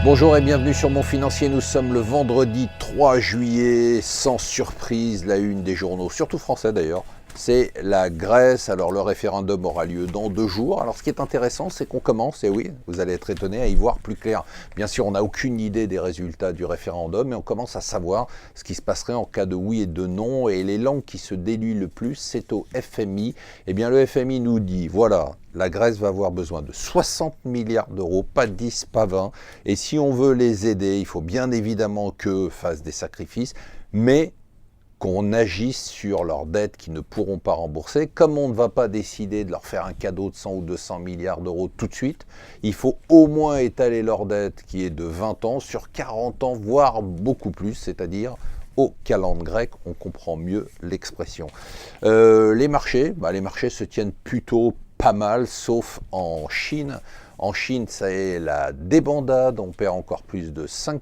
Bonjour et bienvenue sur Mon Financier, nous sommes le vendredi 3 juillet, sans surprise, la une des journaux, surtout français d'ailleurs, c'est la Grèce. Alors le référendum aura lieu dans 2 jours. Alors ce qui est intéressant, c'est qu'on commence, et oui, vous allez être étonné, à y voir plus clair. Bien sûr, on n'a aucune idée des résultats du référendum, mais on commence à savoir ce qui se passerait en cas de oui et de non, et les langues qui se délient le plus, c'est au FMI. Eh bien le FMI nous dit, voilà, la Grèce va avoir besoin de 60 milliards d'euros, pas 10, pas 20. Et si on veut les aider, il faut bien évidemment qu'eux fassent des sacrifices, mais qu'on agisse sur leurs dettes qu'ils ne pourront pas rembourser. Comme on ne va pas décider de leur faire un cadeau de 100 ou 200 milliards d'euros tout de suite, il faut au moins étaler leur dette qui est de 20 ans sur 40 ans, voire beaucoup plus, c'est-à-dire au calendrier grec, on comprend mieux l'expression. Les marchés se tiennent plutôt pas mal, sauf en Chine. En Chine, ça est la débandade, on perd encore plus de 5%,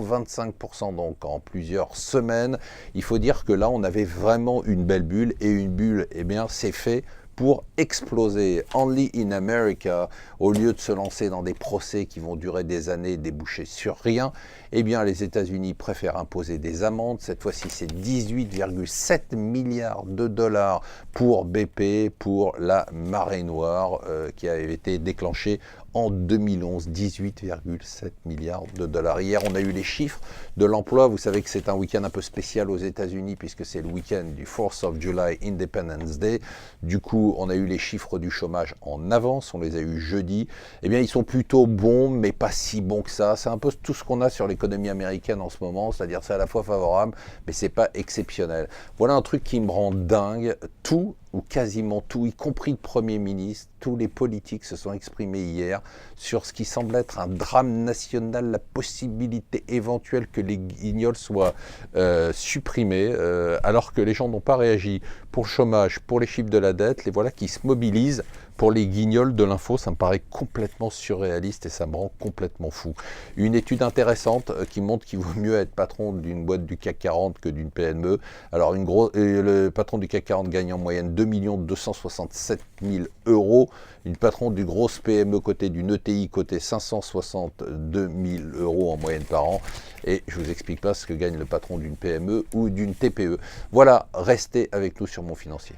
25% donc en plusieurs semaines. Il faut dire que là, on avait vraiment une belle bulle, et une bulle, eh bien, c'est fait pour exploser. Only in America, au lieu de se lancer dans des procès qui vont durer des années, déboucher sur rien, eh bien les États-Unis préfèrent imposer des amendes. Cette fois-ci, c'est 18,7 milliards de dollars pour BP, pour la marée noire qui avait été déclenchée en 2011, 18,7 milliards de dollars. Hier, on a eu les chiffres de l'emploi. Vous savez que c'est un week-end un peu spécial aux États-Unis puisque c'est le week-end du 4th of July, Independence Day. Du coup, on a eu les chiffres du chômage en avance, on les a eu jeudi. Eh bien, ils sont plutôt bons, mais pas si bons que ça. C'est un peu tout ce qu'on a sur l'économie américaine en ce moment, c'est-à-dire c'est à la fois favorable, mais c'est pas exceptionnel. Voilà un truc qui me rend dingue. Tout ou quasiment tout, y compris le Premier ministre, tous les politiques se sont exprimés hier sur ce qui semble être un drame national, la possibilité éventuelle que les guignols soient supprimés, alors que les gens n'ont pas réagi pour le chômage, pour les chiffres de la dette. Les voilà qui se mobilisent pour les guignols de l'info. Ça me paraît complètement surréaliste et ça me rend complètement fou. Une étude intéressante qui montre qu'il vaut mieux être patron d'une boîte du CAC 40 que d'une PME. Alors le patron du CAC 40 gagne en moyenne 2 267 000 euros. Une patron du grosse PME côté d'une ETI côté 562 000 euros en moyenne par an. Et je ne vous explique pas ce que gagne le patron d'une PME ou d'une TPE. Voilà, restez avec nous sur Mon Financier.